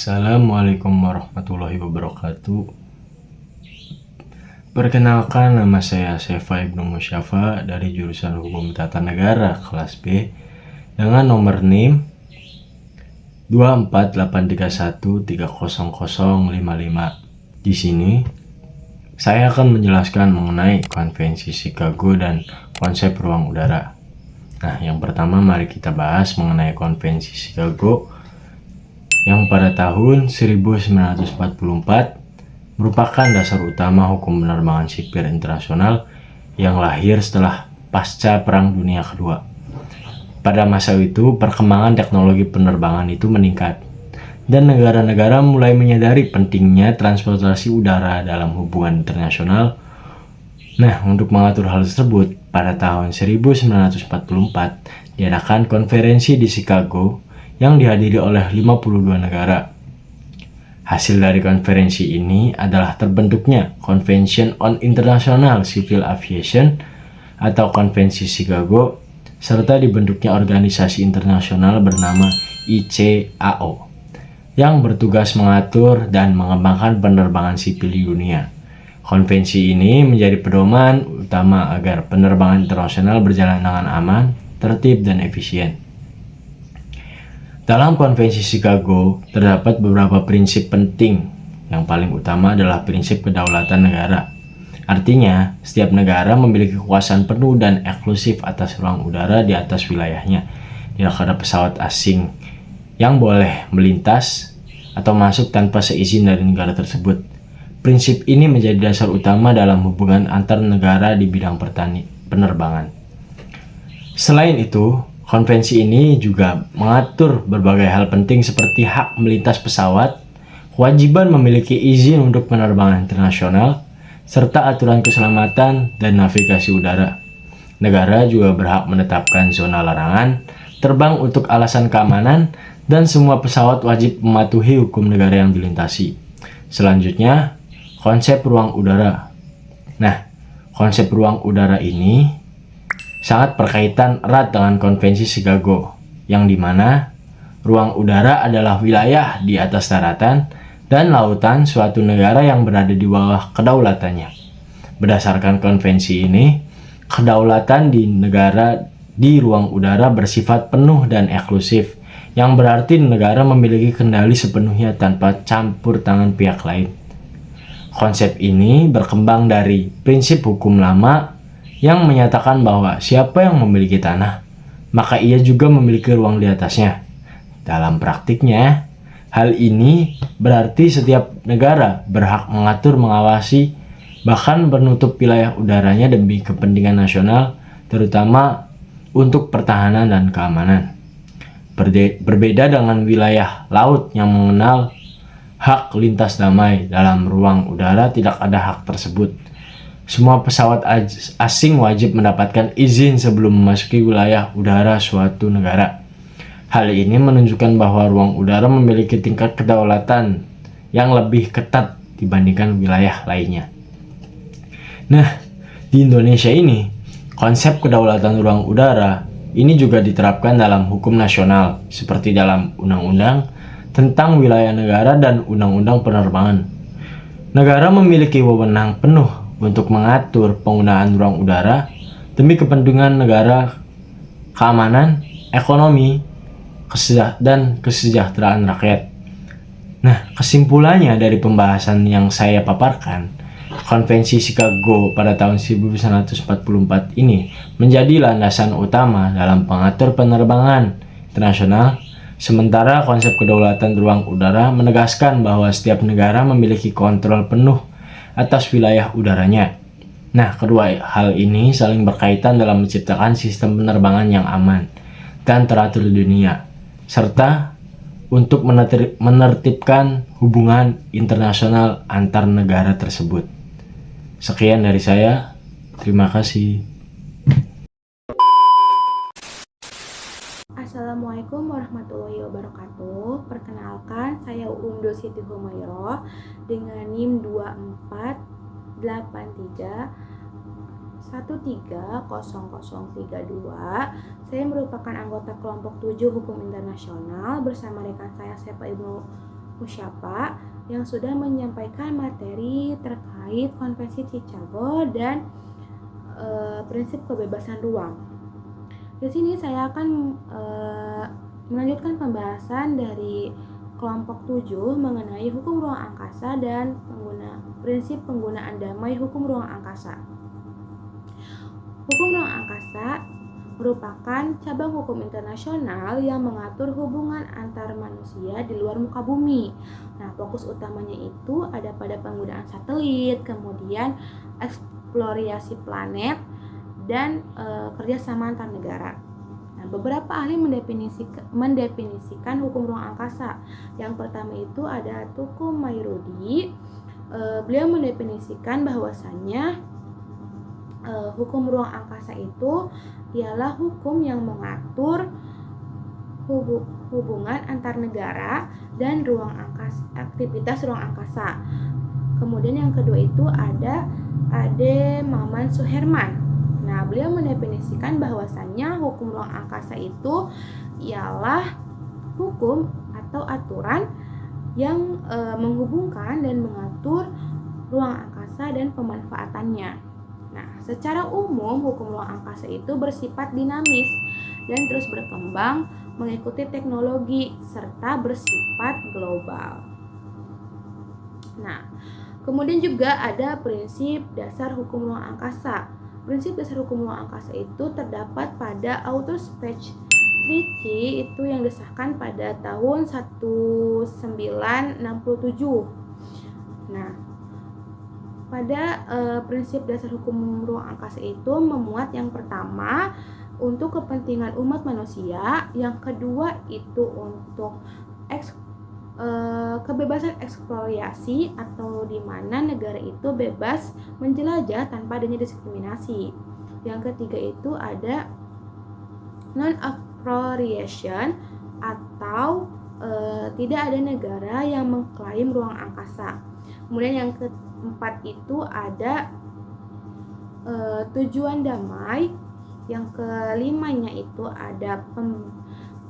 Assalamualaikum warahmatullahi wabarakatuh. Perkenalkan, nama saya Sefa Ibnu Musyafa dari jurusan Hukum Tata Negara kelas B dengan nomor NIM 24831300055. Di sini saya akan menjelaskan mengenai Konvensi Chicago dan konsep ruang udara. Nah, yang pertama mari kita bahas mengenai Konvensi Chicago yang pada tahun 1944 merupakan dasar utama hukum penerbangan sipil internasional yang lahir setelah pasca Perang Dunia Kedua. Pada masa itu, perkembangan teknologi penerbangan itu meningkat, dan negara-negara mulai menyadari pentingnya transportasi udara dalam hubungan internasional. Nah, untuk mengatur hal tersebut, pada tahun 1944 diadakan konferensi di Chicago yang dihadiri oleh 52 negara. Hasil dari konferensi ini adalah terbentuknya Convention on International Civil Aviation atau Konvensi Chicago, serta dibentuknya organisasi internasional bernama ICAO yang bertugas mengatur dan mengembangkan penerbangan sipil di dunia. Konvensi ini menjadi pedoman utama agar penerbangan internasional berjalan dengan aman, tertib, dan efisien. Dalam Konvensi Chicago terdapat beberapa prinsip penting. Yang paling utama adalah prinsip kedaulatan negara. Artinya, setiap negara memiliki kekuasaan penuh dan eksklusif atas ruang udara di atas wilayahnya. Tidak ada pesawat asing yang boleh melintas atau masuk tanpa seizin dari negara tersebut. Prinsip ini menjadi dasar utama dalam hubungan antar negara di bidang penerbangan. Selain itu, konvensi ini juga mengatur berbagai hal penting seperti hak melintas pesawat, kewajiban memiliki izin untuk penerbangan internasional, serta aturan keselamatan dan navigasi udara. Negara juga berhak menetapkan zona larangan terbang untuk alasan keamanan, dan semua pesawat wajib mematuhi hukum negara yang dilintasi. Selanjutnya, konsep ruang udara. Nah, konsep ruang udara ini sangat berkaitan erat dengan Konvensi Chicago, yang dimana ruang udara adalah wilayah di atas daratan dan lautan suatu negara yang berada di bawah kedaulatannya. Berdasarkan konvensi ini, kedaulatan di negara di ruang udara bersifat penuh dan eksklusif, yang berarti negara memiliki kendali sepenuhnya tanpa campur tangan pihak lain. Konsep ini berkembang dari prinsip hukum lama yang menyatakan bahwa siapa yang memiliki tanah, maka ia juga memiliki ruang di atasnya. Dalam praktiknya, hal ini berarti setiap negara berhak mengatur, mengawasi, bahkan menutup wilayah udaranya demi kepentingan nasional, terutama untuk pertahanan dan keamanan. Berbeda dengan wilayah laut yang mengenal hak lintas damai, dalam ruang udara tidak ada hak tersebut. Semua pesawat asing wajib mendapatkan izin sebelum memasuki wilayah udara suatu negara. Hal ini menunjukkan bahwa ruang udara memiliki tingkat kedaulatan yang lebih ketat dibandingkan wilayah lainnya. Nah, di Indonesia ini, konsep kedaulatan ruang udara ini juga diterapkan dalam hukum nasional, seperti dalam Undang-Undang tentang Wilayah Negara dan Undang-Undang Penerbangan. Negara memiliki wewenang penuh untuk mengatur penggunaan ruang udara demi kepentingan negara, keamanan, ekonomi, dan kesejahteraan rakyat. Nah, kesimpulannya dari pembahasan yang saya paparkan, Konvensi Chicago pada tahun 1944 ini menjadi landasan utama dalam pengatur penerbangan internasional, sementara konsep kedaulatan ruang udara menegaskan bahwa setiap negara memiliki kontrol penuh atas wilayah udaranya. Nah, kedua hal ini saling berkaitan dalam menciptakan sistem penerbangan yang aman dan teratur di dunia, serta untuk menertibkan hubungan internasional antar negara tersebut. Sekian dari saya, terima kasih. Assalamualaikum warahmatullahi wabarakatuh. Perkenalkan, saya Undo Siti Humayroh dengan NIM 248130032. Saya merupakan anggota kelompok 7 Hukum Internasional bersama rekan saya Sefa Ibnu Musyapa yang sudah menyampaikan materi terkait Konvensi Chicago dan prinsip kebebasan ruang. Di sini saya akan melanjutkan pembahasan dari kelompok 7 mengenai hukum ruang angkasa dan prinsip penggunaan damai hukum ruang angkasa. Hukum ruang angkasa merupakan cabang hukum internasional yang mengatur hubungan antar manusia di luar muka bumi. Nah, fokus utamanya itu ada pada penggunaan satelit, kemudian eksplorasi planet, dan kerjasama antar negara. Nah, beberapa ahli mendefinisikan hukum ruang angkasa. Yang pertama itu ada Tuku Mairudi. Beliau mendefinisikan bahwasannya hukum ruang angkasa itu ialah hukum yang mengatur hubungan antar negara dan aktivitas ruang angkasa. Kemudian yang kedua itu ada Ade Maman Suherman. Nah, beliau mendefinisikan bahwasannya hukum ruang angkasa itu ialah hukum atau aturan yang menghubungkan dan mengatur ruang angkasa dan pemanfaatannya. Nah, secara umum hukum ruang angkasa itu bersifat dinamis dan terus berkembang mengikuti teknologi serta bersifat global. Nah, kemudian juga ada prinsip dasar hukum ruang angkasa. Prinsip dasar hukum ruang angkasa itu terdapat pada Outer Space Treaty itu yang disahkan pada tahun 1967. Nah, pada prinsip dasar hukum ruang angkasa itu memuat yang pertama untuk kepentingan umat manusia, yang kedua itu untuk kebebasan eksplorasi atau di mana negara itu bebas menjelajah tanpa adanya diskriminasi. Yang ketiga itu ada non-appropriation atau tidak ada negara yang mengklaim ruang angkasa. Kemudian yang keempat itu ada tujuan damai. Yang kelimanya itu ada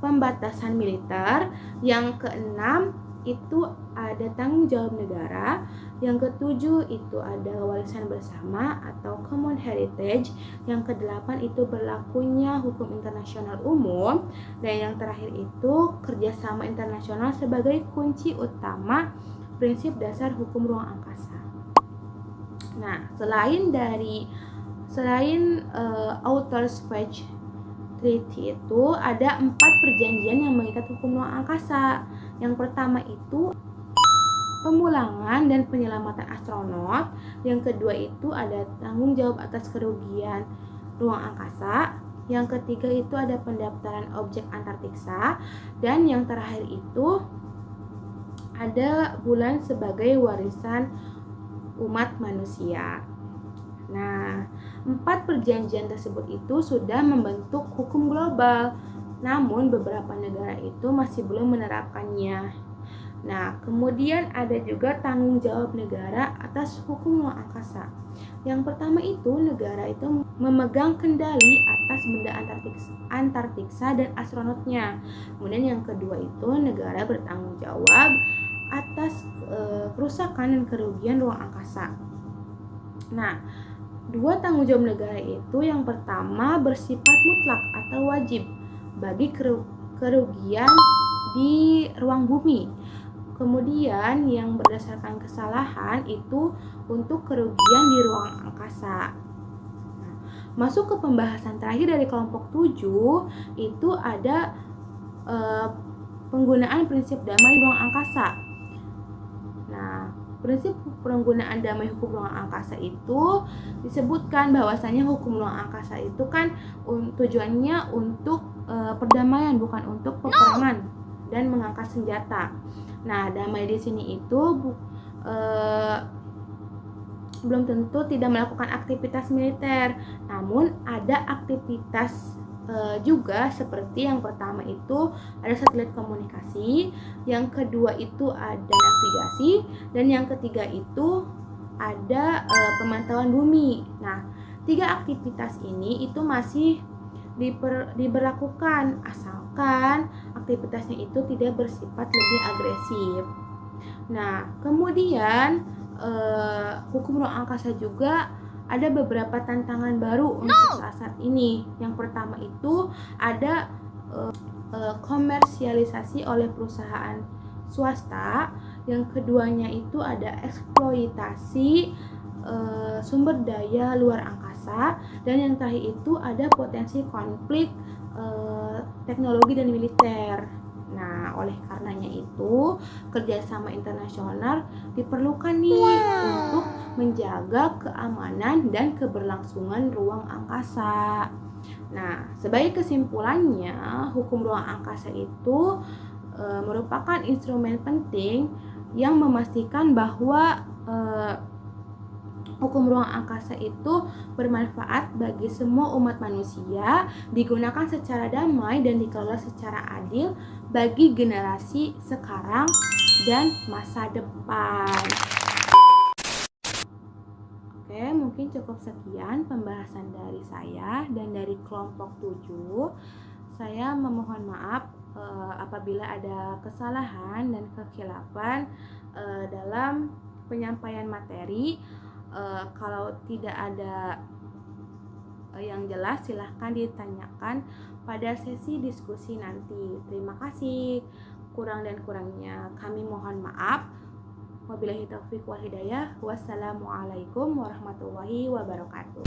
pembatasan militer. Yang keenam itu ada tanggung jawab negara. Yang ketujuh itu ada warisan bersama atau common heritage. Yang kedelapan itu berlakunya hukum internasional umum. Dan yang terakhir itu kerjasama internasional sebagai kunci utama prinsip dasar hukum ruang angkasa. Nah, selain Outer Space Treaty itu ada 4 perjanjian yang mengikat hukum ruang angkasa. Yang pertama itu pemulangan dan penyelamatan astronot. Yang kedua itu ada tanggung jawab atas kerugian ruang angkasa. Yang ketiga itu ada pendaftaran objek antariksa. Dan yang terakhir itu ada bulan sebagai warisan umat manusia. Nah, 4 perjanjian tersebut itu sudah membentuk hukum global, namun beberapa negara itu masih belum menerapkannya. Nah, kemudian ada juga tanggung jawab negara atas hukum ruang angkasa. Yang pertama itu negara itu memegang kendali atas benda antariksa dan astronotnya. Kemudian yang kedua itu negara bertanggung jawab atas kerusakan dan kerugian ruang angkasa. Nah, 2 tanggung jawab negara itu yang pertama bersifat mutlak atau wajib bagi kerugian di ruang bumi. Kemudian yang berdasarkan kesalahan itu untuk kerugian di ruang angkasa. Nah, masuk ke pembahasan terakhir dari kelompok 7 itu ada penggunaan prinsip damai ruang angkasa. Nah, prinsip penggunaan damai hukum ruang angkasa itu disebutkan bahwasanya hukum ruang angkasa itu kan tujuannya untuk perdamaian, bukan untuk peperangan dan mengangkat senjata. Nah, damai di sini itu belum tentu tidak melakukan aktivitas militer, namun ada aktivitas juga seperti yang pertama itu ada satelit komunikasi, yang kedua itu ada navigasi, dan yang ketiga itu ada pemantauan bumi. Nah, 3 aktivitas ini itu masih diberlakukan asalkan aktivitasnya itu tidak bersifat lebih agresif. Nah, kemudian hukum ruang angkasa juga ada beberapa tantangan baru untuk saat ini. Yang pertama itu ada komersialisasi oleh perusahaan swasta. Yang keduanya itu ada eksploitasi sumber daya luar angkasa, dan yang terakhir itu ada potensi konflik teknologi dan militer. Nah, oleh karenanya itu kerjasama internasional diperlukan nih untuk menjaga keamanan dan keberlangsungan ruang angkasa. Nah, sebagai kesimpulannya, hukum ruang angkasa itu merupakan instrumen penting yang memastikan bahwa hukum ruang angkasa itu bermanfaat bagi semua umat manusia, digunakan secara damai dan dikelola secara adil bagi generasi sekarang dan masa depan. Oke, mungkin cukup sekian pembahasan dari saya dan dari kelompok 7. Saya memohon maaf apabila ada kesalahan dan kekhilafan dalam penyampaian materi. Kalau tidak ada yang jelas, silahkan ditanyakan pada sesi diskusi nanti. Terima kasih. Kurang dan kurangnya kami mohon maaf. Wabillahi taufiq wal hidayah. Wassalamualaikum warahmatullahi wabarakatuh.